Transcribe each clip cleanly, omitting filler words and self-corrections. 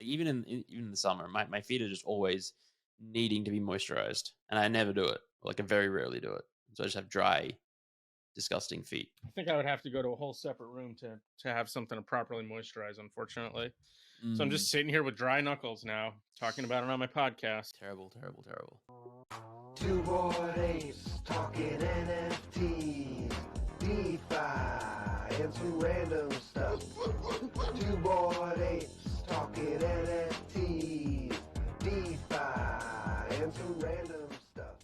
even in the summer, my feet are just always needing to be moisturized, and I never do it. Like I very rarely do it. So I just have dry, disgusting feet. I think I would have to go to a whole separate room to have something to properly moisturize, unfortunately. So I'm just sitting here with dry knuckles now, talking about it on my podcast. Terrible. Two Bored Apes talking NFTs, DeFi, and some random stuff. Two Bored Apes talking NFTs, DeFi, and some random stuff.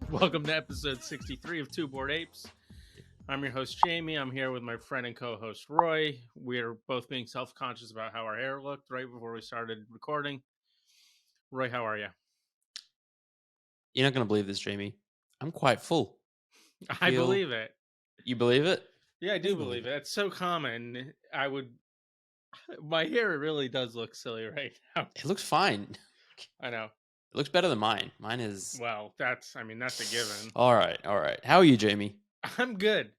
Welcome to episode 63 of Two Bored Apes. I'm your host, Jamie. I'm here with my friend and co-host, Roy. We're both being self-conscious about how our hair looked right before we started recording. Roy, how are you? You're not going to believe this, Jamie. I'm quite full. I believe it. You believe it? Yeah, I do believe it. It's so common. My hair really does look silly right now. It looks fine. I know. It looks better than mine. Mine is... Well, that's a given. All right. How are you, Jamie? I'm good.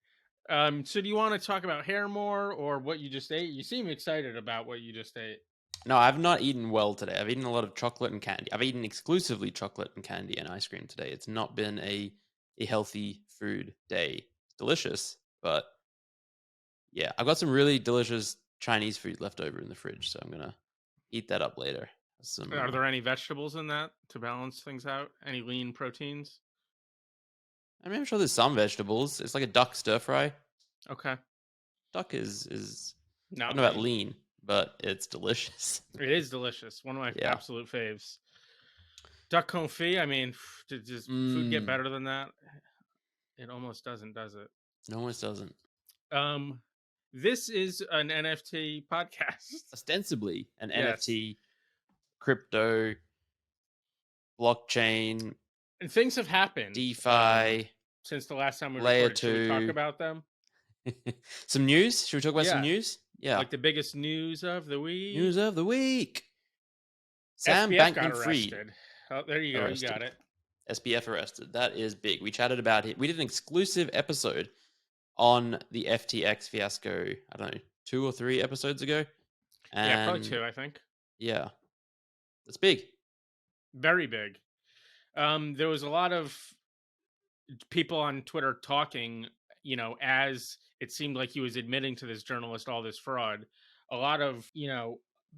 So do you want to talk about hair more or what you just ate? You seem excited about what you just ate. No, I've not eaten well today. I've eaten a lot of chocolate and candy. I've eaten exclusively chocolate and candy and ice cream today. It's not been a healthy food day. It's delicious, but yeah, I've got some really delicious Chinese food left over in the fridge, so I'm going to eat that up later. Are there any vegetables in that to balance things out? Any lean proteins? I mean, I'm sure there's some vegetables. It's like a duck stir fry. Okay. Duck is not I don't know about lean, but it's delicious. It is delicious. One of my absolute faves. Duck confit. I mean, does food get better than that? It almost doesn't, does it? It almost doesn't. This is an NFT podcast. Ostensibly an NFT, crypto, blockchain, and things have happened. DeFi. Since the last time we Layer recorded. Should we talk about them? Some news? Should we talk about some news? Yeah. Like the biggest news of the week? News of the week. Sam SBF Bankman-Fried. Oh, there you go. You got it. SBF Arrested. That is big. We chatted about it. We did an exclusive episode on the FTX fiasco, I don't know, 2 or 3 episodes ago. And yeah, probably 2, I think. Yeah. That's big. Very big. There was a lot of people on Twitter talking, as it seemed like he was admitting to this journalist all this fraud. A lot of,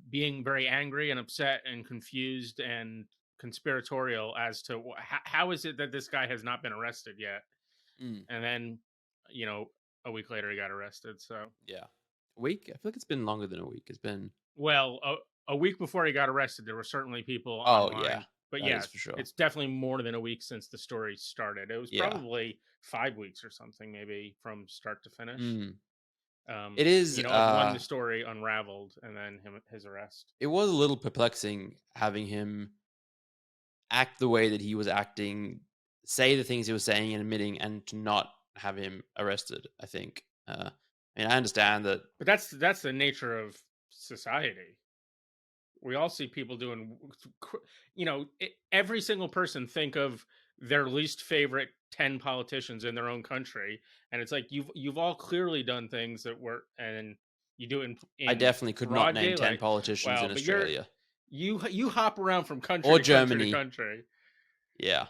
being very angry and upset and confused and conspiratorial as to how is it that this guy has not been arrested yet. And then, a week later he got arrested. So yeah, a week. I feel like it's been longer than a week. It's been a week before he got arrested. There were certainly people online. Yeah, but that is for sure. It's definitely more than a week since the story started. It was probably 5 weeks or something, maybe from start to finish. It is when the story unraveled and then his arrest. It was a little perplexing having him act the way that he was acting, say the things he was saying and admitting, and to not have him arrested. I think. I mean, I understand that, but that's the nature of society. We all see people doing, every single person think of their least favorite 10 politicians in their own country, and it's like you've all clearly done things that were, and you do it in I definitely could not name 10 politicians in Australia. You hop around from country or to Germany. Country. Yeah.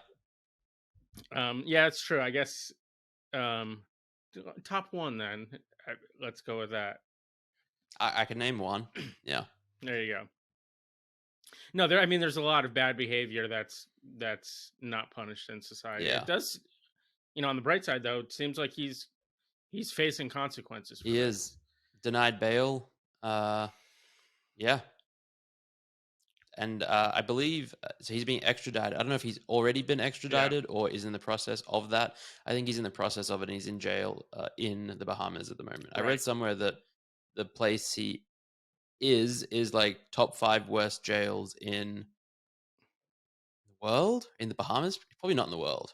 Yeah, it's true. I guess top one then. Let's go with that. I can name one. Yeah. There you go. No, there's a lot of bad behavior that's not punished in society. Yeah. It does, on the bright side though, it seems like he's facing consequences. He is denied bail. Yeah. And I believe so. He's being extradited. I don't know if he's already been extradited or is in the process of that. I think he's in the process of it, and he's in jail in the Bahamas at the moment. Right. I read somewhere that the place he is like top 5 worst jails in the world. In the Bahamas, probably not in the world.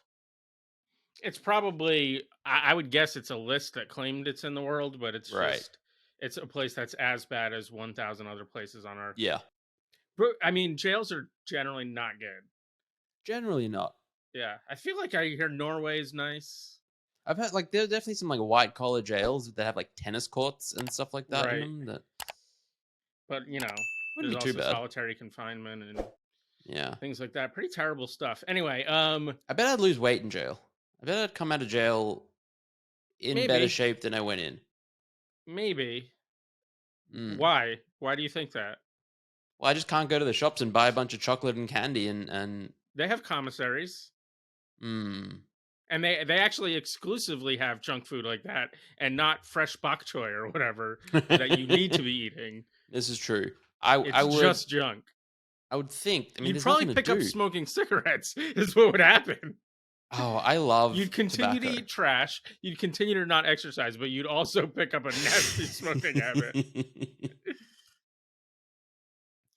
It's probably. I would guess it's a list that claimed it's in the world, but it's just it's a place that's as bad as 1,000 other places on Earth. Yeah. I mean, jails are generally not good. Generally not. Yeah. I feel like I hear Norway's nice. I've heard there's definitely some white collar jails that have tennis courts and stuff like that in them. But Wouldn't There's be too also bad. solitary confinement and Yeah. things like that. Pretty terrible stuff. Anyway, I bet I'd lose weight in jail. I bet I'd come out of jail in better maybe, shape than I went in. maybe. Mm. Why? Why do you think that? Well, I just can't go to the shops and buy a bunch of chocolate and candy and They have commissaries. mm. And they actually exclusively have junk food like that and not fresh bok choy or whatever that you need to be eating. This is true. I It's would just junk. I would think. I mean, You'd there's probably nothing to pick up do. smoking cigarettes, is what would happen. Oh, I love You'd continue tobacco. to eat trash. You'd continue to not exercise, but you'd also pick up a nasty smoking habit.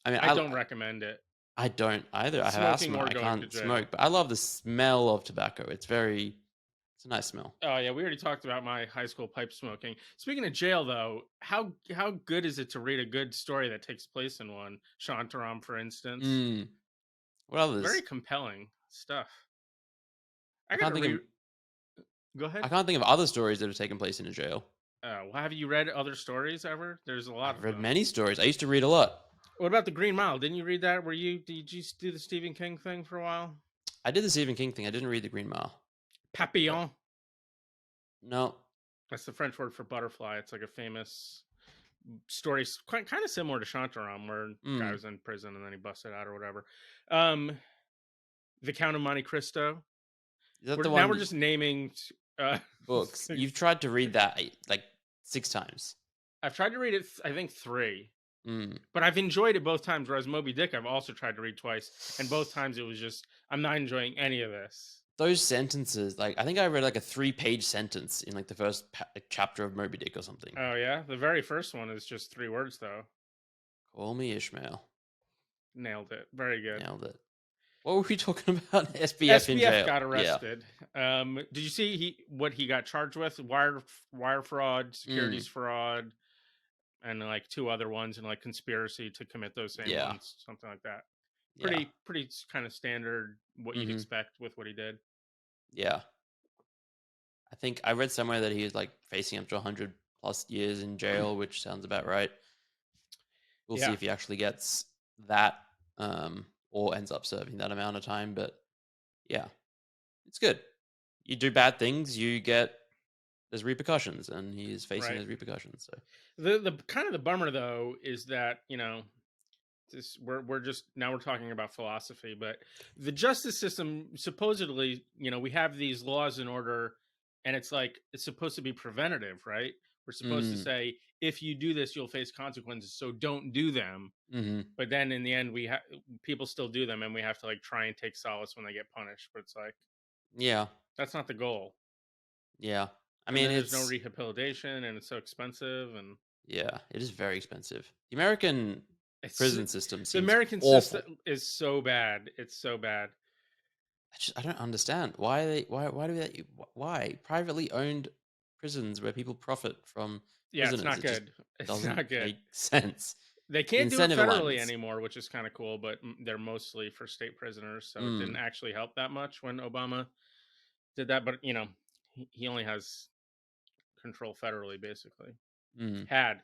I mean, I don't recommend it. I don't either. I have Smoking asthma. or I going to can't jail. smoke, but I love the smell of tobacco. It's a nice smell. Oh yeah, we already talked about my high school pipe smoking. Speaking of jail, though, how good is it to read a good story that takes place in one? Shantaram, for instance. Mm. What others? Very compelling stuff. I can't think of. Go ahead. I can't think of other stories that have taken place in a jail. Well, have you read other stories ever? There's a lot I've of read them. many stories. I used to read a lot. What about the Green Mile? Didn't you read that? Did you do the Stephen King thing for a while? I did the Stephen King thing. I didn't read the Green Mile. Papillon. No. That's the French word for butterfly. It's like a famous story, kind of similar to Shantaram, where the guy was in prison and then he busted out or whatever. The Count of Monte Cristo. Is that the one? Now we're just naming books. You've tried to read that like 6 times. I've tried to read it, I think 3. Mm. But I've enjoyed it both times. Whereas Moby Dick, I've also tried to read twice, and both times it was just I'm not enjoying any of this. Those sentences, like I think I read like a 3-page sentence in like the first chapter of Moby Dick or something. Oh yeah, the very first one is just 3 words though. Call me Ishmael. Nailed it. Very good. Nailed it. What were we talking about? SBF in jail. Got arrested. Yeah. Did you see what he got charged with? Wire fraud, securities fraud, and like 2 other ones, and like conspiracy to commit those same ones, something like that. Pretty kind of standard what you'd expect with what he did. Yeah. I think I read somewhere that he was like facing up to 100+ years in jail, which sounds about right. We'll see if he actually gets that or ends up serving that amount of time. But yeah, it's good. You do bad things, there's repercussions, and he is facing those repercussions. So the kind of the bummer though is that, you know, we're talking about philosophy, but the justice system supposedly, you know, we have these laws in order, and it's like it's supposed to be preventative, right? We're supposed to say if you do this, you'll face consequences, so don't do them. But then in the end, people still do them, and we have to like try and take solace when they get punished. But it's like, that's not the goal. Yeah, I mean, there's no rehabilitation, and it's so expensive, and yeah, it is very expensive. The American prison system seems the American awful. system is so bad. It's so bad. I don't understand why privately owned prisons where people profit from prisoners. It's not good. It's not good. Make sense. They can't do it federally anymore, which is kind of cool, but they're mostly for state prisoners, so it didn't actually help that much when Obama did that. But you know, he only has control federally, basically. Had.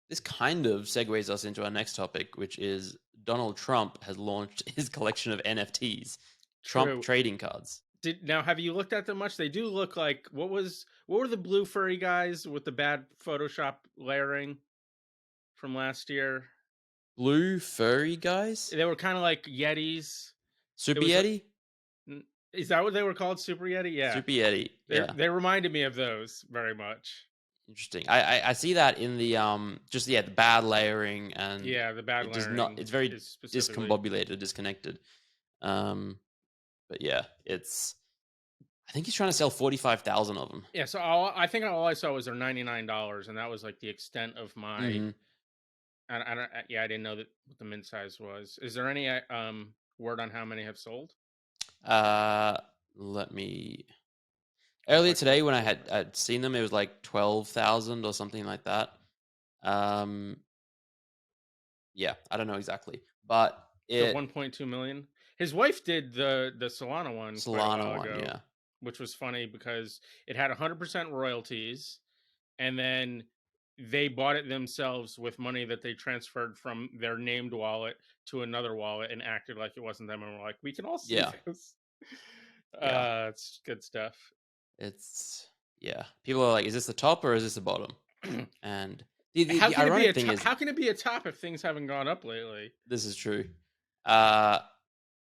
This kind of segues us into our next topic, which is Donald Trump has launched his collection of NFTs, Trump trading cards. Now, have you looked at them much? They do look like what were the blue furry guys with the bad Photoshop layering from last year? Blue furry guys? They were kind of like Yetis. Super Yeti? Is that what they were called? Super Yeti? Yeah. Super Yeti. They reminded me of those very much. Interesting. I see that in the the bad layering and the bad layering. It's very discombobulated, disconnected. But yeah, I think he's trying to sell 45,000 of them. Yeah, so I think all I saw was their $99, and that was like the extent of my. I didn't know what the mint size was. Is there any word on how many have sold? Let me. Earlier today, when I'd seen them, it was like 12,000 or something like that. Yeah, I don't know exactly, but so 1.2 million. His wife did the Solana one. Solana one, yeah, which was funny because it had 100% royalties, and then they bought it themselves with money that they transferred from their named wallet to another wallet and acted like it wasn't them, and were like, we can all see Yeah. this. Yeah. It's good stuff. It's people are like, is this the top or is this the bottom? And the How can ironic it be thing is, how can it be a top if things haven't gone up lately? this is true.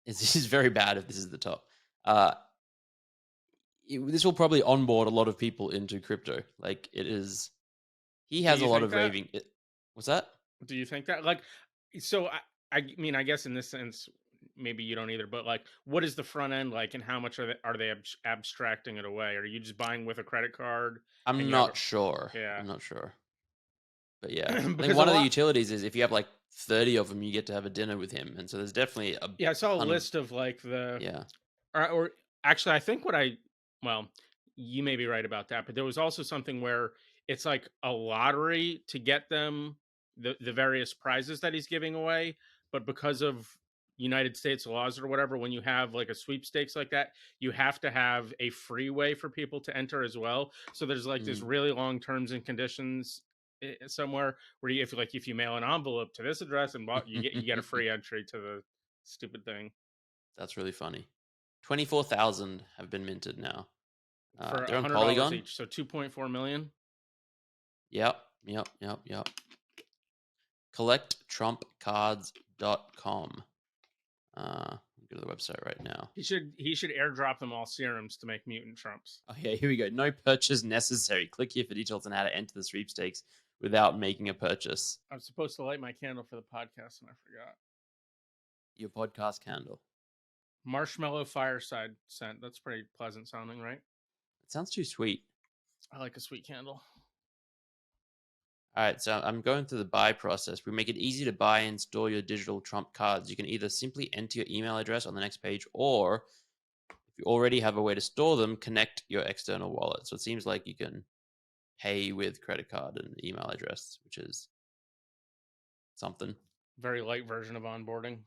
This is very bad if this is the top. This will probably onboard a lot of people into crypto. Like, it is. He has a you lot think of that? raving. What's that? Do you think that? Like, so I mean, I guess in this sense, maybe you don't either. But like, what is the front end like, and how much are they abstracting it away? Are you just buying with a credit card? I'm and you have not sure. Yeah. I'm not sure. But yeah, I think Because one a of the lot- utilities is if you have like 30 of them, you get to have a dinner with him. And so there's definitely a Yeah, I saw a ton of- list of like the yeah. or actually, I think well, you may be right about that, but there was also something where it's like a lottery to get them the various prizes that he's giving away, but because of United States laws or whatever, when you have like a sweepstakes like that, you have to have a free way for people to enter as well. So there's like this really long terms and conditions somewhere where if you mail an envelope to this address and you get a free entry to the stupid thing. That's really funny. 24,000 have been minted now. For They're on $100 Polygon each, so 2.4 million. Yep. CollectTrumpCards.com. Go to the website right now. He should airdrop them all serums to make mutant Trumps. Okay, here we go. No purchase necessary. Click here for details on how to enter the sweepstakes without making a purchase. I was supposed to light my candle for the podcast and I forgot. Your podcast candle. Marshmallow fireside scent. That's pretty pleasant sounding, right? It sounds too sweet. I like a sweet candle. All right, so I'm going through the buy process. We make it easy to buy and store your digital Trump cards. You can either simply enter your email address on the next page, or if you already have a way to store them, connect your external wallet. So it seems like you can pay with credit card and email address, which is something. Very light version of onboarding.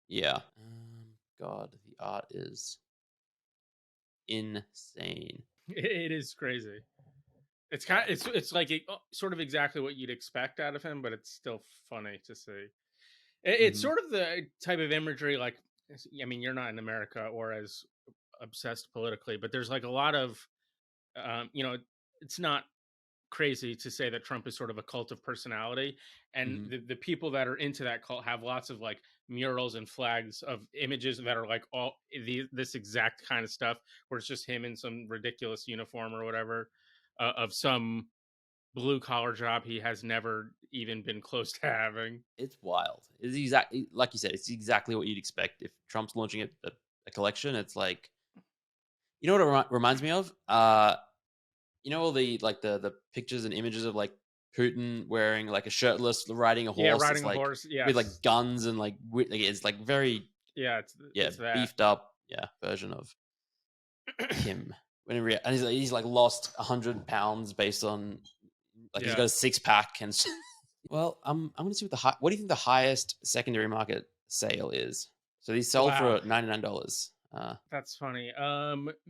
Yeah. God, the art is insane. It is crazy. It's it's like sort of exactly what you'd expect out of him, but it's still funny to see. It's sort of the type of imagery, like, I mean, you're not in America or as obsessed politically, but there's like a lot of, it's not crazy to say that Trump is sort of a cult of personality, and the people that are into that cult have lots of like murals and flags of images that are like all this exact kind of stuff, where it's just him in some ridiculous uniform or whatever, of some blue collar job he has never even been close to having. It's wild. It's exactly like you said. It's exactly what you'd expect if Trump's launching a collection. It's like, you know what it reminds me of? You know all the pictures and images of like Putin wearing like a shirtless, riding a horse. Yeah, riding a horse. Yeah, with like guns and like it's like very it's that beefed up version of him. And he's like lost 100 pounds based on like he's got a 6-pack and. Well, I'm going to see what do you think the highest secondary market sale is? So these sold for $99. That's funny.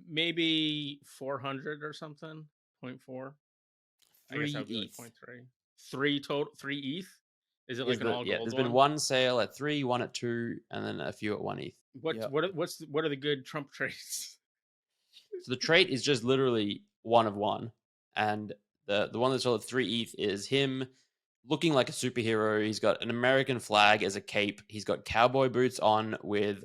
Maybe 400 or something. 0.4. 3 ETH. ETH. 3 ETH. Is it like an all gold? There's been one sale at 3, one at 2, and then a few at 1 ETH. What are the good Trump trades? So the trait is just literally 1 of 1, and the one that's sold at 3 ETH is him looking like a superhero. He's got an American flag as a cape. He's got cowboy boots on with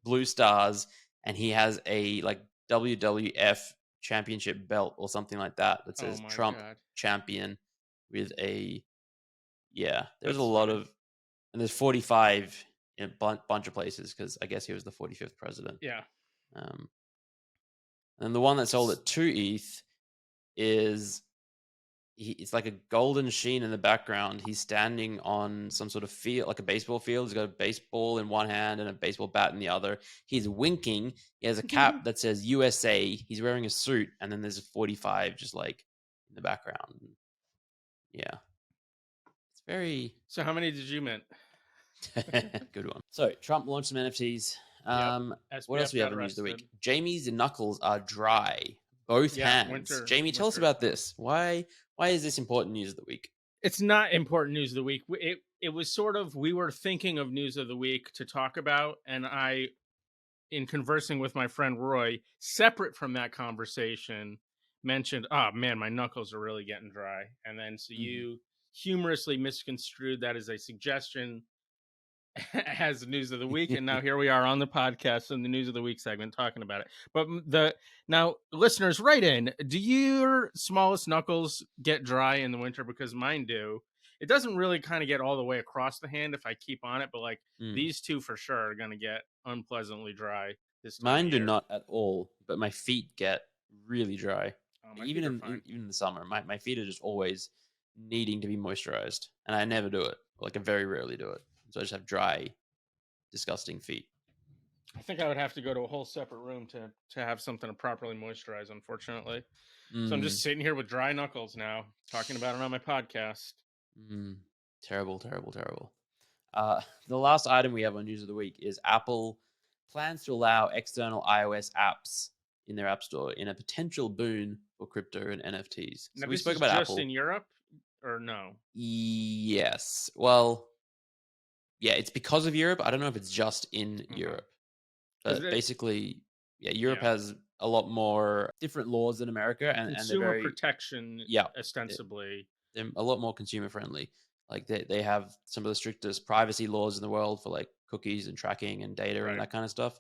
blue stars, and he has a like WWF championship belt or something like that says Trump champion with a there's a lot of, and there's 45 in a bunch of places because I guess he was the 45th president. And the one that sold at 2 ETH is it's like a golden sheen in the background. He's standing on some sort of field, like a baseball field. He's got a baseball in one hand and a baseball bat in the other. He's winking. He has a cap that says USA. He's wearing a suit, and then there's a 45 just like in the background. Yeah. It's very... So how many did you mint? Good one. So Trump launched some NFTs. What else do we have in news of the week? Jamie's knuckles are dry. Both Yeah, hands. winter- Jamie, tell us winter. about this. Why is this important news of the week? It's not important news of the week. It was sort of, we were thinking of news of the week to talk about, and I, in conversing with my friend Roy, separate from that conversation, mentioned, "Oh man, my knuckles are really getting dry," and then so you humorously misconstrued that as a suggestion as news of the week, and now here we are on the podcast in the news of the week segment talking about it. But now listeners, write in, do your smallest knuckles get dry in the winter? Because mine do. It doesn't really kind of get all the way across the hand if I keep on it, but like these two for sure are going to get unpleasantly dry this time. Mine of do year. not at all, but my feet get really dry. Oh, my even feet are in fine. even in the summer, my feet are just always needing to be moisturized, and I never do it. Like I very rarely do it, so I just have dry, disgusting feet. I think I would have to go to a whole separate room to have something to properly moisturize, unfortunately. So I'm just sitting here with dry knuckles now, talking about it on my podcast. Terrible. The last item we have on news of the week is Apple plans to allow external iOS apps in their app store in a potential boon for crypto and NFTs. Now, So we this spoke is about just Apple in Europe, or no? Yes. Well, yeah, it's because of Europe. I don't know if it's just in Europe, but basically, yeah, Europe has a lot more different laws than America, and they're consumer very protection. Yeah, ostensibly, they're a lot more consumer friendly. Like they have some of the strictest privacy laws in the world for like cookies and tracking and data and that kind of stuff.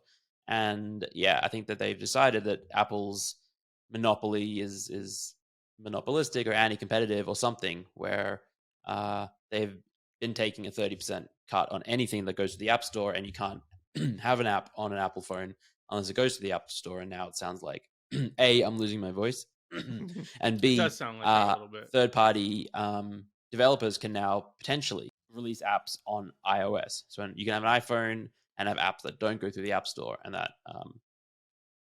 And yeah, I think that they've decided that Apple's monopoly is monopolistic or anti-competitive or something, where they've been taking a 30% cut on anything that goes to the App Store, and you can't have an app on an Apple phone unless it goes to the App Store. And now it sounds like A, I'm losing my voice, and B, it does sound like that a little bit. third-party developers can now potentially release apps on iOS. So you can have an iPhone and have apps that don't go through the App Store, and that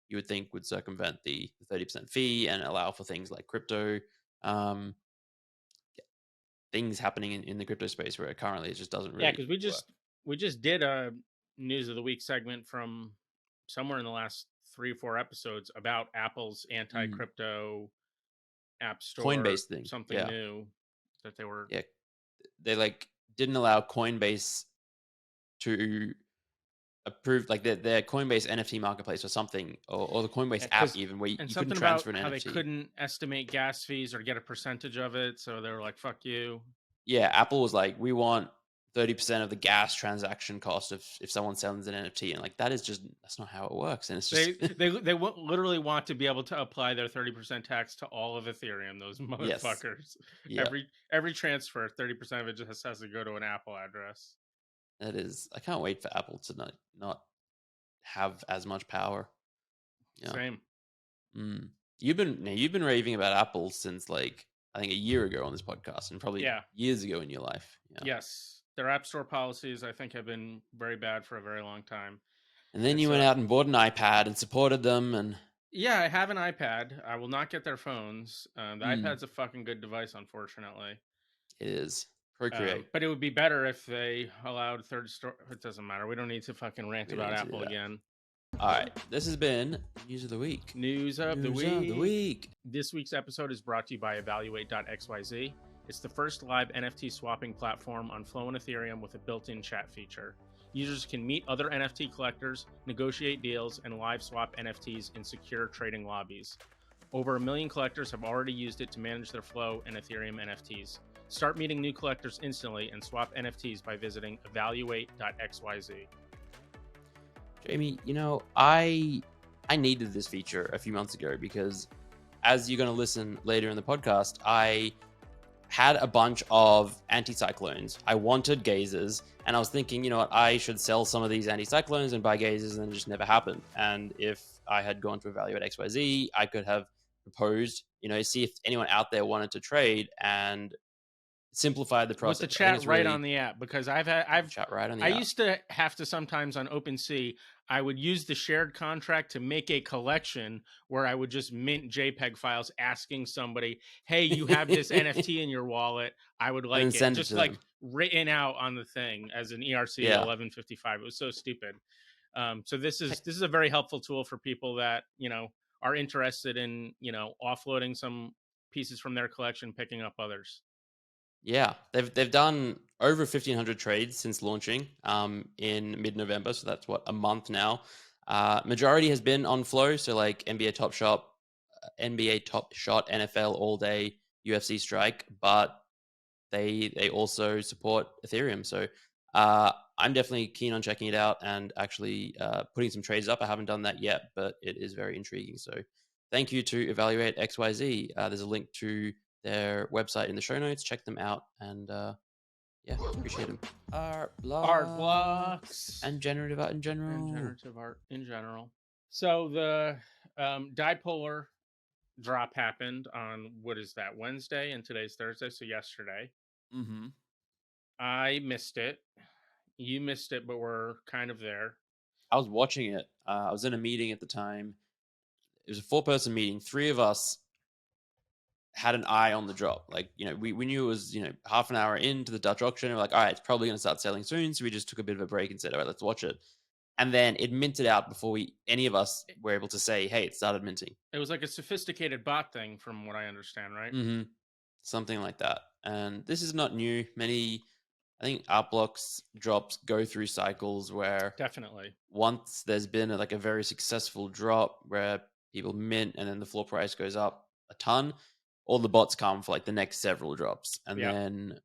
you would think would circumvent the 30% fee and allow for things like crypto, things happening in the crypto space where currently it just doesn't really. Yeah, because we just did a news of the week segment from somewhere in the last 3 or 4 episodes about Apple's anti-crypto app store, Coinbase thing, something new that they were. Yeah, they like didn't allow Coinbase to approve, like their Coinbase NFT marketplace or something, or the Coinbase app even, where you couldn't transfer an how NFT. They couldn't estimate gas fees or get a percentage of it, so they were like, "Fuck you." Yeah, Apple was like, we want 30% of the gas transaction cost if someone sells an NFT, and like that's not how it works. And it's just they literally want to be able to apply their 30% tax to all of Ethereum. Those motherfuckers. Yeah. Every transfer, 30% of it just has to go to an Apple address. That is, I can't wait for Apple to not have as much power. Yeah. Same. You've been raving about Apple since like I think a year ago on this podcast, and probably years ago in your life. Yeah. Yes, their App Store policies I think have been very bad for a very long time. And then you went out and bought an iPad and supported them. And yeah, I have an iPad. I will not get their phones. The iPad's a fucking good device, unfortunately. It is. Procreate. But it would be better if they allowed third store. It doesn't matter. We don't need to fucking rant about Apple again. All right. This has been News of the Week. News of the week. This week's episode is brought to you by Evaluate.xyz. It's the first live NFT swapping platform on Flow and Ethereum with a built-in chat feature. Users can meet other NFT collectors, negotiate deals, and live swap NFTs in secure trading lobbies. Over 1 million collectors have already used it to manage their Flow and Ethereum NFTs. Start meeting new collectors instantly and swap NFTs by visiting Evaluate.xyz. Jamie, I needed this feature a few months ago because, as you're going to listen later in the podcast, I had a bunch of anticyclones. I wanted gazers, and I was thinking, I should sell some of these anticyclones and buy gazers, and then it just never happened. And if I had gone to Evaluate.xyz, I could have proposed, see if anyone out there wanted to trade and simplify the process. With the chat right on the app, because I've chat right on the app. I used to have to sometimes on OpenSea, I would use the shared contract to make a collection where I would just mint JPEG files asking somebody, "Hey, you have this NFT in your wallet. I would like it." Just like written out on the thing as an ERC 1155. It was so stupid. So this is a very helpful tool for people that, are interested in, offloading some pieces from their collection, picking up others. Yeah, they've done over 1,500 trades since launching in mid-November, so that's a month now. Majority has been on flow, so like NBA Top Shot, NFL All Day, UFC Strike, but they also support Ethereum. So I'm definitely keen on checking it out and actually putting some trades up. I haven't done that yet, but it is very intriguing. So thank you to Evaluate.xyz. There's a link to their website in the show notes. Check them out, and yeah, appreciate them. Art blocks and generative art in general. And generative art in general. So the dipolar drop happened on, what is that, Wednesday, and today's Thursday, so yesterday. Mm-hmm. I missed it. You missed it, but we're kind of there. I was watching it. I was in a meeting at the time. It was a 4-person meeting. 3 of us had an eye on the drop. Like, we knew it was, half an hour into the Dutch auction. And we're like, all right, it's probably going to start selling soon. So we just took a bit of a break and said, all right, let's watch it. And then it minted out before any of us were able to say, hey, it started minting. It was like a sophisticated bot thing, from what I understand, right? Mm-hmm. Something like that. And this is not new. I think Art Blocks drops go through cycles where definitely once there's been a very successful drop where people mint and then the floor price goes up a ton, all the bots come for the next several drops. And then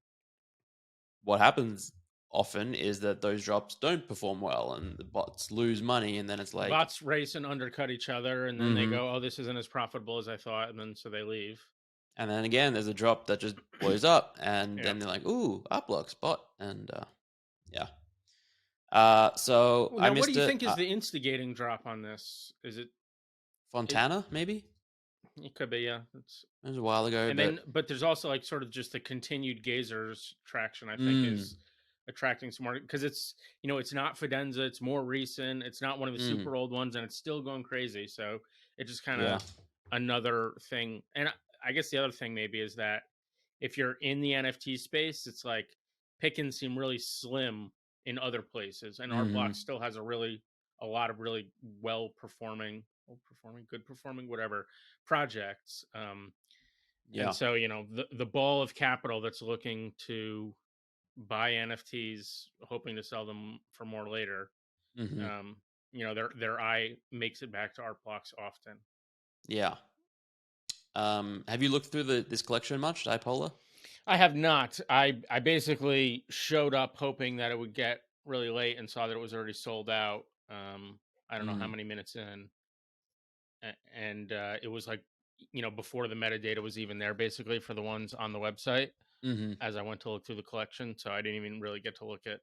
what happens often is that those drops don't perform well and the bots lose money. And then it's like bots race and undercut each other. And then they go, oh, this isn't as profitable as I thought. And then so they leave. And then again, there's a drop that just blows up. And then they're like, ooh, Art Blocks bot. And yeah. So now, what do you think is the instigating drop on this? Is it Fontana? Maybe it could be. Yeah, it was a while ago. And but there's also sort of just the continued Gazers traction. I think is attracting some more, because it's it's not Fidenza. It's more recent. It's not one of the super old ones, and it's still going crazy. So it just kind of another thing. And I guess the other thing maybe is that if you're in the NFT space, it's like pickings seem really slim in other places, and Art Blocks still has a lot of really good performing, whatever projects. And so the ball of capital that's looking to buy NFTs, hoping to sell them for more later. Their eye makes it back to Art Blocks often. Yeah. Have you looked through this collection much, Dipolar? I have not. I basically showed up hoping that it would get really late and saw that it was already sold out. I don't know how many minutes in. And it was before the metadata was even there, basically, for the ones on the website as I went to look through the collection. So I didn't even really get to look at,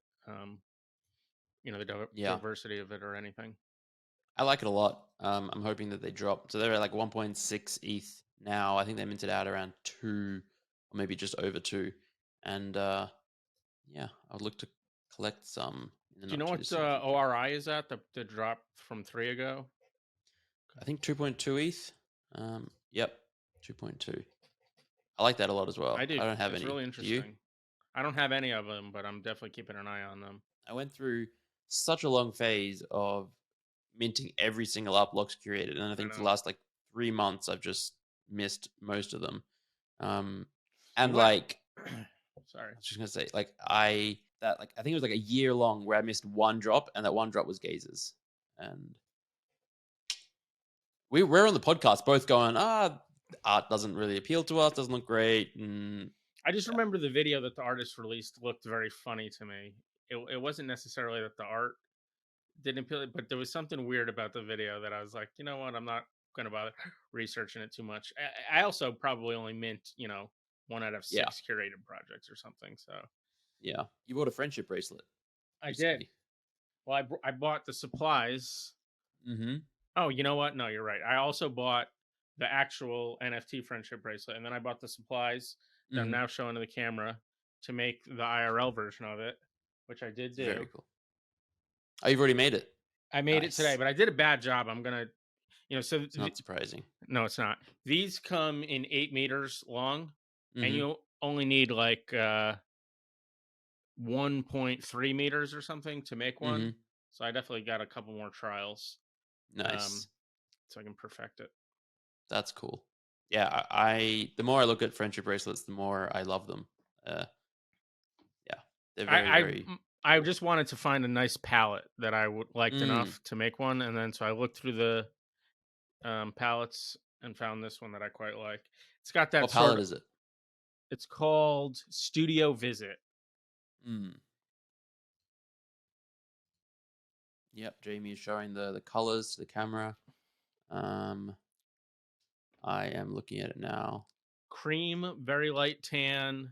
the diversity of it or anything. I like it a lot. I'm hoping that they drop. So they're at 1.6 ETH now. I think they minted out around 2 or maybe just over 2. And I would look to collect some. Do you know what ORI is at, the drop from 3 ago? I think 2.2 ETH. Yep, 2.2. I like that a lot as well. I do. I don't have any. It's really interesting. Do you? I don't have any of them, but I'm definitely keeping an eye on them. I went through such a long phase of minting every single Art Blocks curated, and I think for the last 3 months I've just missed most of them. And sorry, I was just gonna say I think it was a year long where I missed one drop, and that one drop was Gazers. And we're on the podcast both going, art doesn't really appeal to us, doesn't look great. And I just remember the video that the artist released looked very funny to me. It wasn't necessarily that the art didn't appeal, but there was something weird about the video that I was like, you know what, I'm not going to bother researching it too much. I also probably only mint, 1 out of 6 curated projects or something. So yeah, you bought a friendship bracelet. I did. Well, I bought the supplies. Oh, you know what? No, you're right. I also bought the actual NFT friendship bracelet, and then I bought the supplies that I'm now showing to the camera to make the IRL version of it, which I did do. Very cool. Oh, you've already made it? I made it today, but I did a bad job. I'm gonna, so it's not surprising. No, it's not. These come in 8 meters long, and you only need 1.3 meters or something to make one. So I definitely got a couple more trials. Nice. So I can perfect it. That's cool. Yeah, I the more I look at friendship bracelets, the more I love them. Yeah, they're very, very. I just wanted to find a nice palette that I would liked Mm. enough to make one, and then so I looked through the palettes and found this one that I quite like. It's got that What sort palette of. is it? It's called Studio Visit. Mm. Yep, Jamie is showing the colors to the camera. I am looking at it now. Cream, very light tan,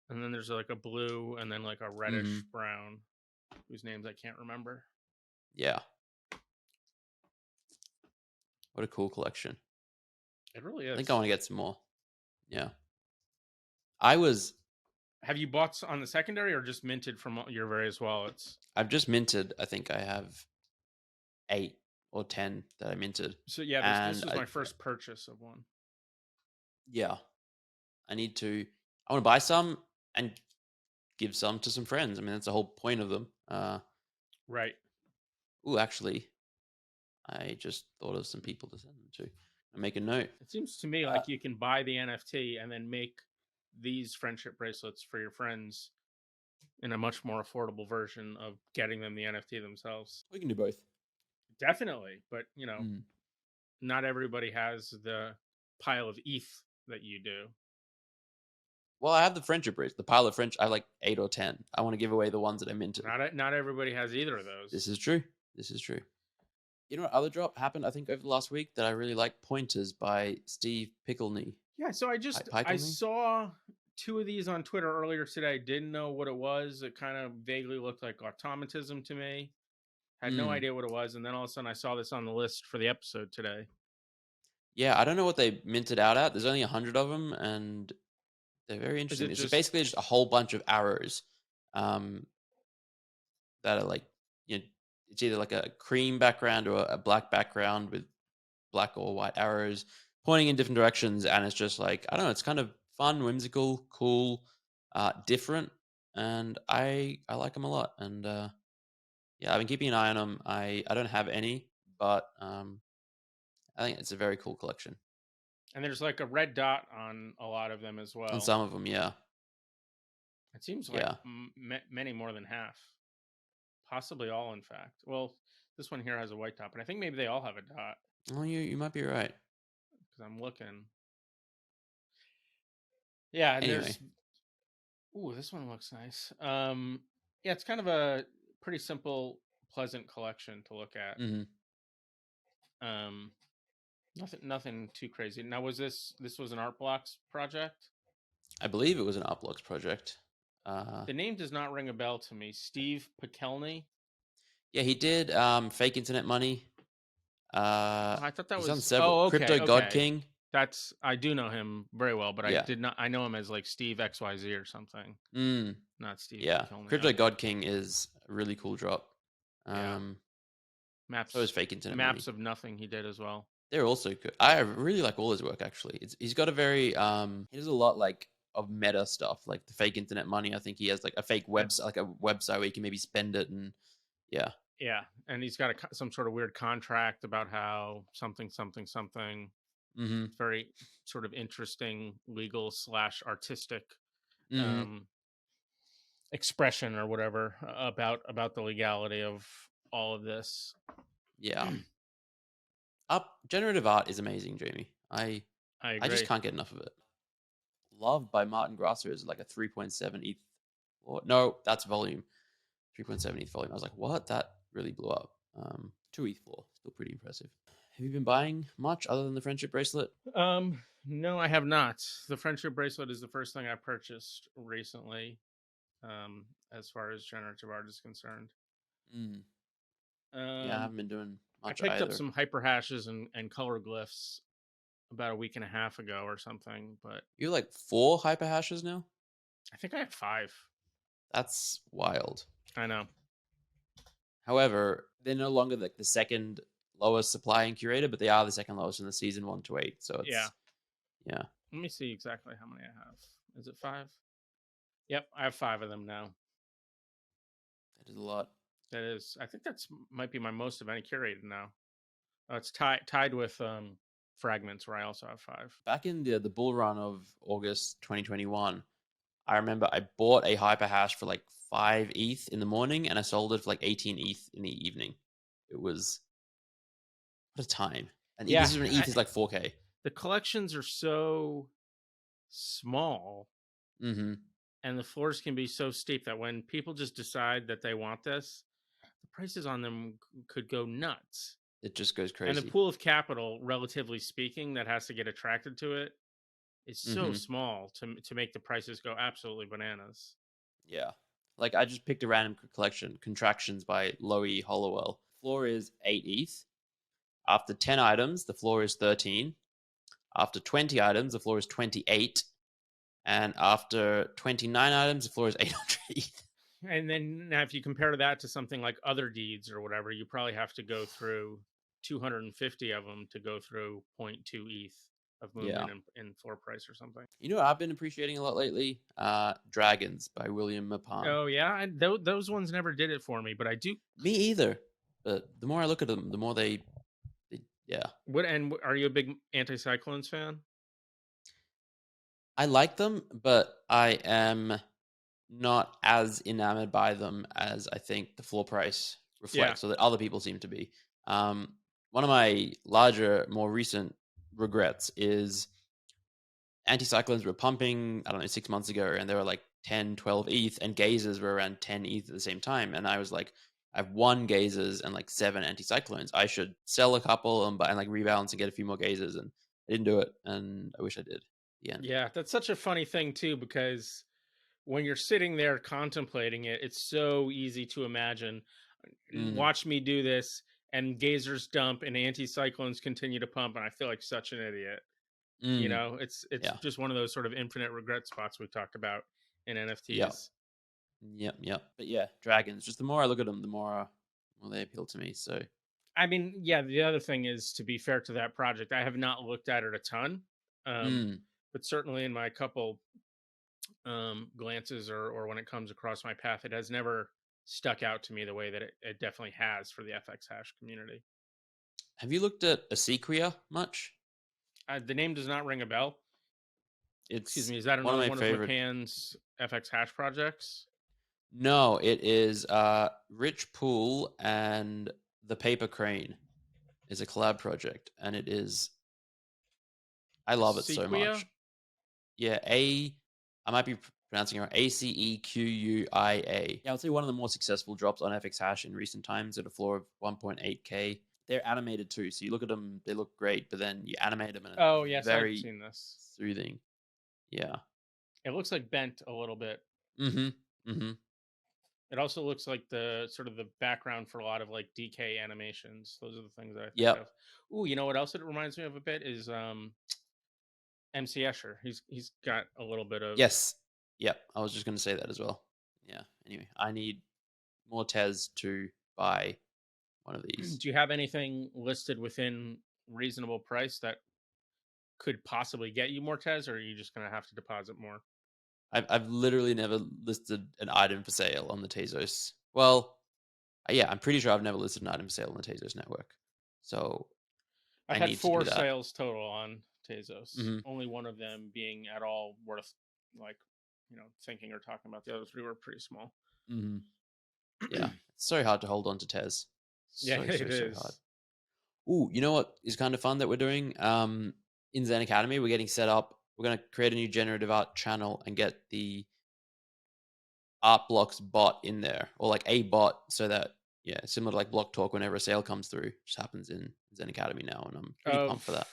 and then there's like a blue, and then like a reddish brown, whose names I can't remember. Yeah. What a cool collection. It really is. I think I want to get some more. Yeah. Have you bought on the secondary or just minted from your various wallets? I've just minted. I think I have 8 or 10 that I minted. So yeah, this was my first purchase of one. Yeah. I want to buy some and give some to some friends. I mean, that's the whole point of them. Right. Ooh, actually, I just thought of some people to send them to. And make a note. It seems to me like you can buy the NFT and then make these friendship bracelets for your friends in a much more affordable version of getting them the NFT themselves. We can do both. Definitely, but not everybody has the pile of ETH that you do. Well, I have the friendship bracelet, the pile of French. I have like 8 or 10. I want to give away the ones that I minted. Not everybody has either of those. This is true. You know what other drop happened, I think, over the last week that I really like? Pointers by Steve Pickleney. Yeah, so I saw 2 of these on Twitter earlier today. I didn't know what it was. It kind of vaguely looked like automatism to me. Had no idea what it was, and then all of a sudden I saw this on the list for the episode today. Yeah, I don't know what they minted out at. There's only 100 of them, and they're very interesting. It's basically just a whole bunch of arrows that are like, it's either like a cream background or a black background with black or white arrows pointing in different directions. And it's just like, I don't know, it's kind of fun, whimsical, cool, different. And I like them a lot. And yeah, I've been keeping an eye on them. I don't have any, but I think it's a very cool collection. And there's like a red dot on a lot of them as well. On some of them, yeah. It seems like many more than half. Possibly all, in fact. Well, this one here has a white dot, but I think maybe they all have a dot. Oh, you might be right. Because I'm looking. Yeah, and anyway. Ooh, this one looks nice. Yeah, it's kind of a pretty simple, pleasant collection to look at. Nothing too crazy. Now, this was an Art Blocks project? I believe it was an Art Blocks project. The name does not ring a bell to me. Steve Pickleney? Yeah, he did Fake Internet Money. I thought that was on several. Crypto God King. I do know him very well, but I know him as like Steve XYZ or something. Not Steve. Yeah, Crypto God King is a really cool drop. Maps. So is Fake Internet Maps Money. of Nothing he did as well. They're also good. I really like all his work actually. He's got a very he does a lot like of meta stuff, like the Fake Internet Money. I think he has like a fake website, like a website where you can maybe spend it, and yeah, and he's got some sort of weird contract about how something. It's very sort of interesting legal / artistic expression or whatever about the legality of all of this. Yeah. Generative art is amazing, Jamie. I agree. I just can't get enough of it. Love by Martin Grasser is like a 3.7 ETH. No, that's volume. 3.7 ETH volume. I was like, what? That really blew up. 2 ETH floor. Still pretty impressive. Have you been buying much other than the friendship bracelet? No, I have not. The friendship bracelet is the first thing I purchased recently, as far as generative art is concerned. Yeah, I haven't been doing much I picked up some hyper hashes and color glyphs about a week and a half ago or something, but you're like 4 hyper hashes now? I think I have 5. That's wild. I know. However, they're no longer like the second lowest supply in Curator, but they are the second lowest in the season 1 to 8. So it's yeah. Let me see exactly how many I have. Is it 5? Yep, I have 5 of them now. That is a lot. That is. I think might be my most of any curated now. It's tied with fragments where I also have 5. Back in the bull run of August 2021, I remember I bought a hyperhash for like 5 ETH in the morning, and I sold it for like 18 ETH in the evening. It was what a time. And Yeah, this is when ETH is like 4K. the collections are so small Mm-hmm. and the floors can be so steep that when people just decide that they want this, the prices on them could go nuts. It just goes crazy. And the pool of capital, relatively speaking, that has to get attracted to it is so small to make the prices go absolutely bananas. Yeah. Like I just picked a random collection, Contractions by Loie Hollowell. Floor is 8 ETH. After 10 items, the floor is 13. After 20 items, the floor is 28. And after 29 items, the floor is 800 ETH. And then now if you compare that to something like Other Deeds or whatever, you probably have to go through 250 of them to go through 0.2 ETH of movement in floor price or something. You know what I've been appreciating a lot lately? Dragons by William Mapan. Oh yeah, those ones never did it for me, but I do. Me either. But the more I look at them, the more they yeah. Are you a big Anti-Cyclones fan? I like them, but I am not as enamored by them as I think the floor price reflects, so that other people seem to be. One of my larger, more recent regrets is Anti-Cyclones were pumping, I don't know, 6 months ago, and they were like 10, 12 ETH, and Gazers were around 10 ETH at the same time. And I was like, I have 1 Gazers and like 7 Anti-Cyclones. I should sell a couple and like rebalance and get a few more Gazers. And I didn't do it, and I wish I did. The end. Yeah, that's such a funny thing too, because when you're sitting there contemplating it, it's so easy to imagine. Watch me do this, and Gazers dump, and Anti-Cyclones continue to pump, and I feel like such an idiot. You know, it's just one of those sort of infinite regret spots we talked about in NFTs. Yep. But yeah, dragons. Just the more I look at them, the more they appeal to me. So, I mean, yeah. The other thing is, to be fair to that project, I have not looked at it a ton, but certainly in my couple glances or when it comes across my path, it has never stuck out to me the way that it definitely has for the FX hash community. Have you looked at Asequia much? The name does not ring a bell. Excuse me, is that one another of one of Mapan's FX hash projects? No, it is Rich Pool and the Paper Crane is a collab project, and it is. I love it so much. Yeah, I might be pronouncing it wrong. ACEQUIA. Yeah, I would say one of the more successful drops on FX Hash in recent times at a floor of 1.8K. They're animated too, so you look at them, they look great, but then you animate them and yes, very I've seen this. Soothing. Yeah. It looks like bent a little bit. It also looks like the sort of the background for a lot of like DK animations. Those are the things that I think of. Ooh, you know what else it reminds me of a bit is MC Escher. He's got a little bit of Yes. Yep. I was just gonna say that as well. Yeah. Anyway, I need more Tez to buy one of these. Do you have anything listed within reasonable price that could possibly get you more Tez, or are you just gonna have to deposit more? I've literally never listed an item for sale on the Tezos. Well, yeah, I'm pretty sure I've never listed an item for sale on the Tezos network. So I've had 4 sales total on Tezos. Only one of them being at all worth like, thinking or talking about. The other 3 were pretty small. Yeah, it's so hard to hold on to Tez. It is. So hard. Ooh, you know what is kind of fun that we're doing? In Zen Academy, we're getting set up. We're going to create a new generative art channel and get the Art Blocks bot in there, or like a bot, so that similar to like Block Talk, whenever a sale comes through, just happens in Zen Academy now, and I'm pretty pumped for that.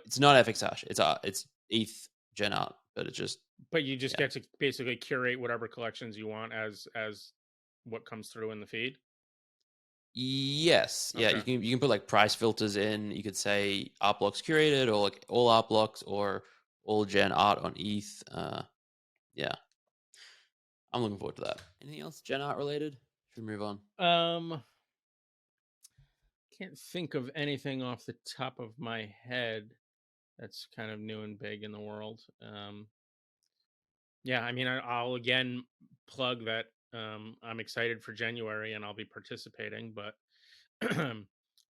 It's not FX Hash. It's ETH Gen Art, but it's just. But you just get to basically curate whatever collections you want as what comes through in the feed. Yes. Yeah, you can put like price filters in. You could say Art Blocks curated, or like all Art Blocks, or all Gen Art on ETH. Yeah. I'm looking forward to that. Anything else Gen Art related? Should we move on? Can't think of anything off the top of my head that's kind of new and big in the world. Yeah, I mean, I'll again plug that I'm excited for January and I'll be participating, but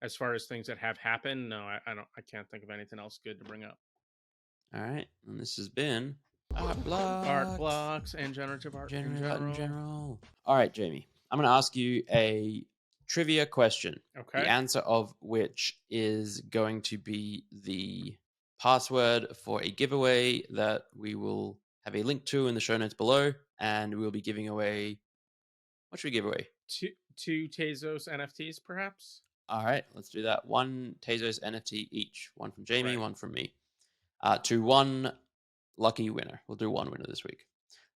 as far as things that have happened, no, I can't think of anything else good to bring up. All right, and this has been Art Blocks and Generative Art in general. All right, Jamie, I'm going to ask you a trivia question. Okay. The answer of which is going to be the password for a giveaway that we will have a link to in the show notes below, and we'll be giving away. What should we give away? Two Tezos NFTs, perhaps. All right, let's do that. One Tezos NFT each. One from Jamie, Right. one from me. To one lucky winner. We'll do one winner this week.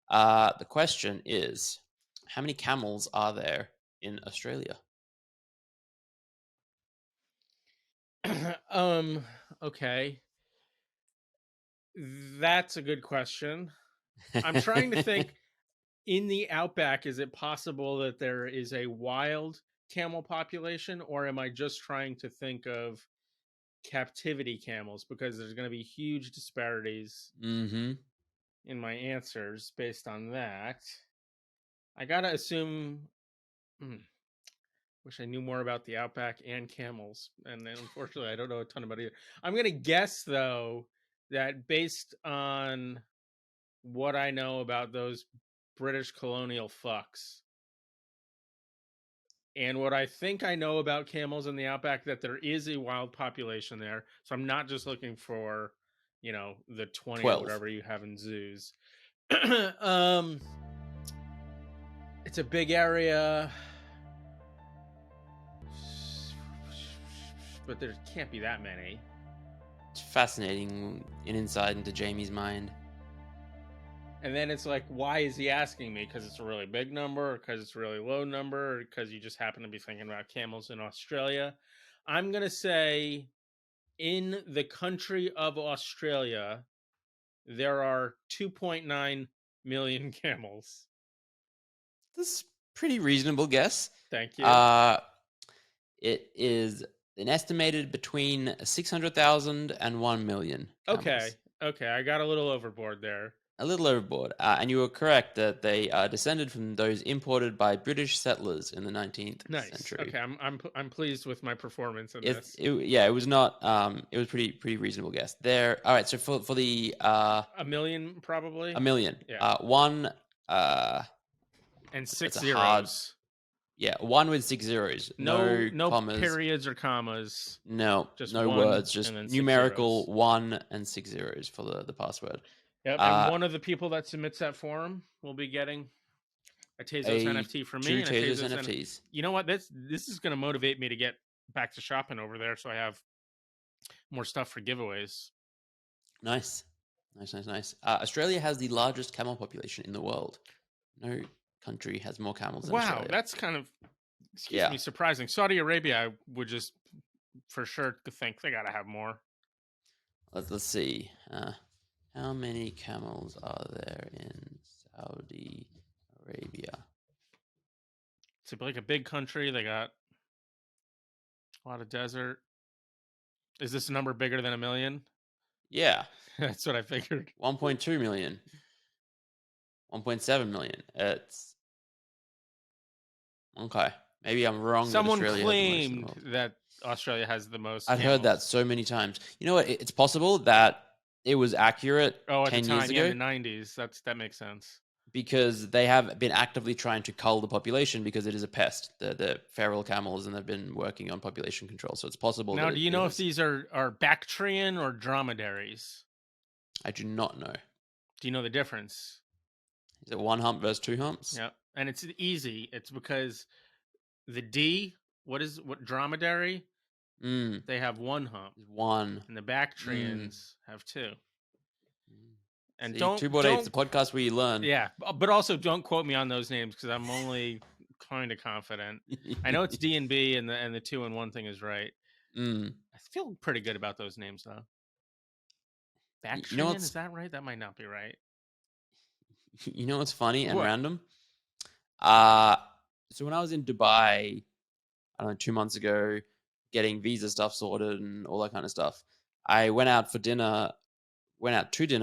The question is, how many camels are there in Australia? Okay. That's a good question. I'm trying to think. In the outback, is it possible that there is a wild camel population, or am I just trying to think of captivity camels? Because there's going to be huge disparities Mm-hmm. in my answers based on that. I gotta assume. Wish I knew more about the outback and camels, and unfortunately, I don't know a ton about it. I'm gonna guess though that based on what I know about those British colonial fucks, and what I think I know about camels in the outback, that there is a wild population there. So I'm not just looking for, the 20 12. or whatever you have in zoos. It's a big area, but there can't be that many. It's fascinating an insight into Jamie's mind. And then it's like, why is he asking me? Because it's a really big number, or because it's a really low number, or because you just happen to be thinking about camels in Australia. I'm going to say in the country of Australia, there are 2.9 million camels. That's a pretty reasonable guess. Thank you. It is an estimated between 600,000 and 1 million camels. Okay. I got a little overboard there. A little overboard. And you were correct that they are descended from those imported by British settlers in the 19th century. Okay, I'm pleased with my performance in this. It was not. It was pretty reasonable guess there. All right, so for the a million probably. A million. Yeah. One. And 6 it's zeros. Hard, yeah, one with 6 zeros. No commas. Periods or commas. No, just no words. Just numerical 1 and 6 zeros for the password. Yep, and one of the people that submits that forum will be getting a Tezos NFT from me. Two Tezos NFTs. You know what? This is going to motivate me to get back to shopping over there, so I have more stuff for giveaways. Nice. Australia has the largest camel population in the world. No country has more camels than Australia. Wow, that's kind of me surprising. Saudi Arabia, I would just for sure think they got to have more. Let's see. How many camels are there in Saudi Arabia? It's like a big country. They got a lot of desert. Is this number bigger than 1 million? Yeah. That's what I figured. 1.2 million. 1.7 million. It's okay. Maybe I'm wrong. Someone claimed that Australia has the most. I've heard that so many times. You know what? It's possible that it was accurate 10 years ago. In the 90s. That makes sense. Because they have been actively trying to cull the population because it is a pest, the feral camels, and they've been working on population control. So it's possible. Now, do you know if these are Bactrian or dromedaries? I do not know. Do you know the difference? Is it 1 hump versus 2 humps? Yeah, and it's easy. It's because the D, what dromedary? They have 1 hump. 1. And the Bactrians have 2. And see, Two Bored Apes, the podcast where you learn. Yeah, but also don't quote me on those names because I'm only kind of confident. I know it's D and B, and the 2 and 1 thing is right. I feel pretty good about those names though. Bactrian, is that right? That might not be right. You know what's funny and random? So when I was in Dubai, I don't know, 2 months ago, getting visa stuff sorted and all that kind of stuff, I went out to dinner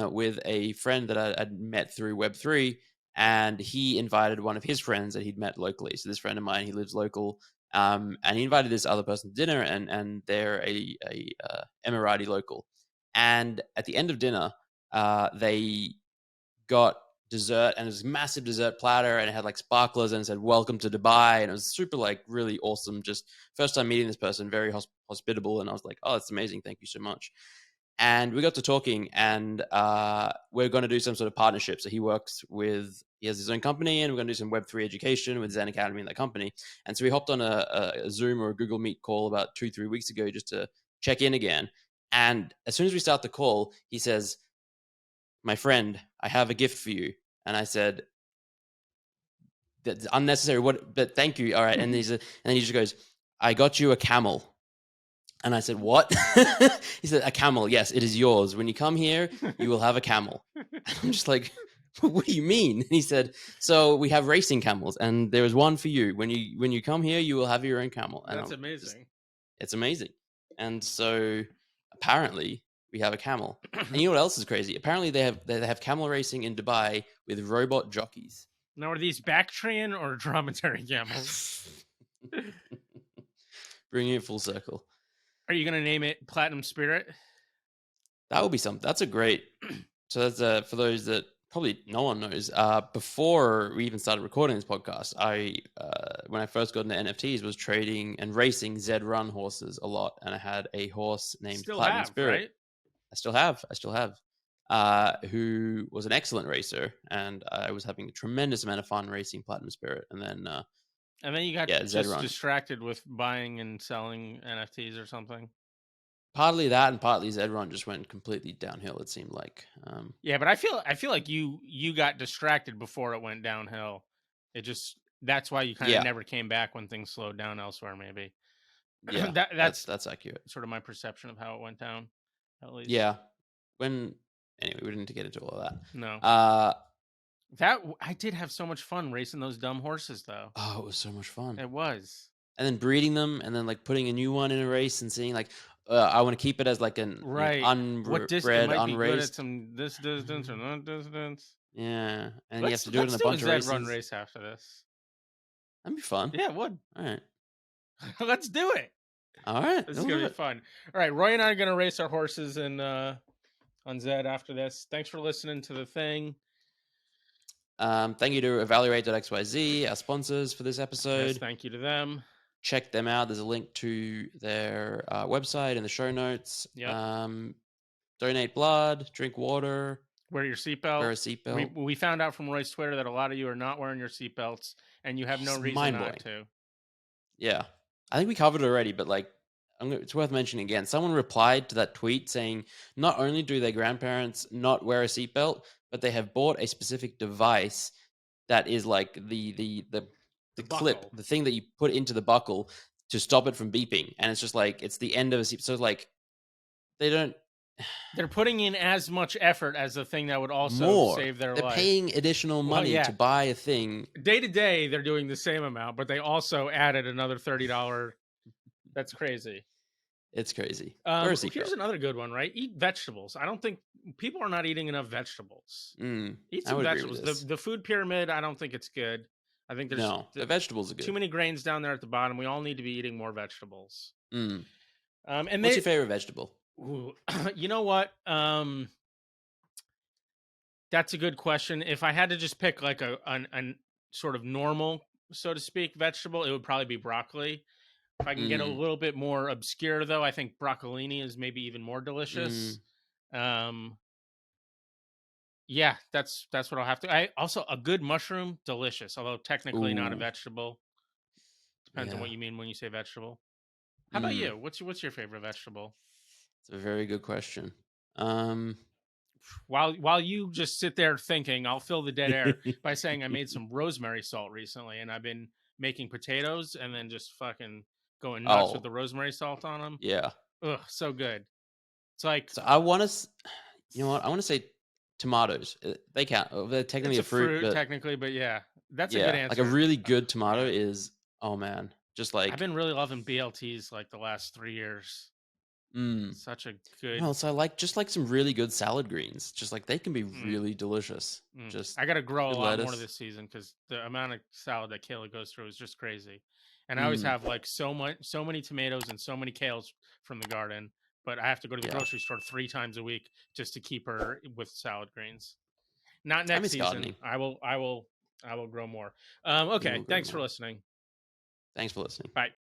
with a friend that I'd met through Web3, and he invited one of his friends that he'd met locally. So this friend of mine, he lives local And he invited this other person to dinner, and they're a Emirati local. And at the end of dinner, they got dessert, and it was a massive dessert platter, and it had like sparklers, and it said "Welcome to Dubai," and it was super like really awesome. Just first time meeting this person, very hospitable, and I was like, "Oh, that's amazing! Thank you so much." And we got to talking, and we're going to do some sort of partnership. So he has his own company, and we're going to do some Web3 education with Zen Academy and that company. And so we hopped on a Zoom or a Google Meet call about 2-3 weeks ago just to check in again. And as soon as we start the call, he says, "My friend, I have a gift for you." And I said, "That's unnecessary. What? But thank you. All right." And then he just goes, "I got you a camel." And I said, "What?" He said, "A camel. Yes, it is yours. When you come here, you will have a camel." And I'm just like, "What do you mean?" And he said, "So we have racing camels, and there is one for you. When you come here, you will have your own camel." And That's amazing. It's amazing. And so apparently we have a camel. And you know what else is crazy? Apparently they have camel racing in Dubai with robot jockeys. Now, are these Bactrian or dromedary camels? Bringing it full circle. Are you going to name it Platinum Spirit? That would be something. That's a great. So that's for those that probably no one knows. Before we even started recording this podcast, when I first got into NFTs, was trading and racing Zed Run horses a lot, and I had a horse named Platinum Spirit. Right? I still have. Who was an excellent racer, and I was having a tremendous amount of fun racing Platinum Spirit. And then you got just distracted with buying and selling NFTs or something. Partly that, and partly Zedron just went completely downhill. It seemed like. Yeah, but I feel like you got distracted before it went downhill. That's why you kind of never came back when things slowed down elsewhere. Maybe. Yeah, that's accurate. Sort of my perception of how it went down, at least. Yeah. Anyway, we didn't get into all of that. No. I did have so much fun racing those dumb horses, though. Oh, it was so much fun. It was. And then breeding them, and then like putting a new one in a race, and seeing like, I want to keep it as like an what distance might be good at this distance or that distance. Yeah, and you have to do it in a bunch of races. Run race after this. That'd be fun. Yeah, it would. All right, let's do it. All right, this is gonna be fun. All right, Roy and I are gonna race our horses on Zed after this. Thanks for listening to the thing. Thank you to Evaluate.xyz, our sponsors for this episode. Yes, thank you to them. Check them out. There's a link to their website in the show notes. Yep. Donate blood, drink water. Wear your seatbelt. Wear a seatbelt. We found out from Roy's Twitter that a lot of you are not wearing your seatbelts, and you have no reason not to. Yeah. I think we covered it already, but like, it's worth mentioning again. Someone replied to that tweet saying, not only do their grandparents not wear a seatbelt, but they have bought a specific device that is like the clip, the thing that you put into the buckle to stop it from beeping. And it's just like, it's the end of a seat. So like, they're putting in as much effort as the thing that would also save their life. They're paying additional money to buy a thing. Day to day, they're doing the same amount, but they also added another $30. That's crazy. It's crazy. Here's another good one, right? Eat vegetables. I don't think people are not eating enough vegetables. Eat some vegetables. The food pyramid, I don't think it's good. I think there's the vegetables are good. Too many grains down there at the bottom. We all need to be eating more vegetables. And what's your favorite vegetable? Ooh, you know what? That's a good question. If I had to just pick like a sort of normal, so to speak, vegetable, it would probably be broccoli. If I can get a little bit more obscure, though, I think broccolini is maybe even more delicious. Yeah, that's what I'll have to. Also, a good mushroom, delicious, although technically not a vegetable. Depends on what you mean when you say vegetable. How about you? What's your favorite vegetable? It's a very good question. While you just sit there thinking, I'll fill the dead air by saying I made some rosemary salt recently, and I've been making potatoes and then just fucking going nuts with the rosemary salt on them. Yeah. Ugh, so good. It's like... So I want to... You know what? I want to say tomatoes. They count. They're technically it's a fruit. But, technically, but yeah. That's a good answer. Like a really good tomato is... Oh, man. Just like... I've been really loving BLTs like the last 3 years. Mm. Such a good. No, so I like just like some really good salad greens. Just like they can be Mm. really delicious. Just I got to grow a good lot more lettuce. this season because the amount of salad that Kayla goes through is just crazy. And I always have like so many tomatoes and so many kales from the garden, but I have to go to the Yeah. grocery store 3 times a week just to keep her with salad greens. Not I next miss season. gardening. I will grow more. You Okay, will grow thanks for more. listening. Thanks for listening. Bye.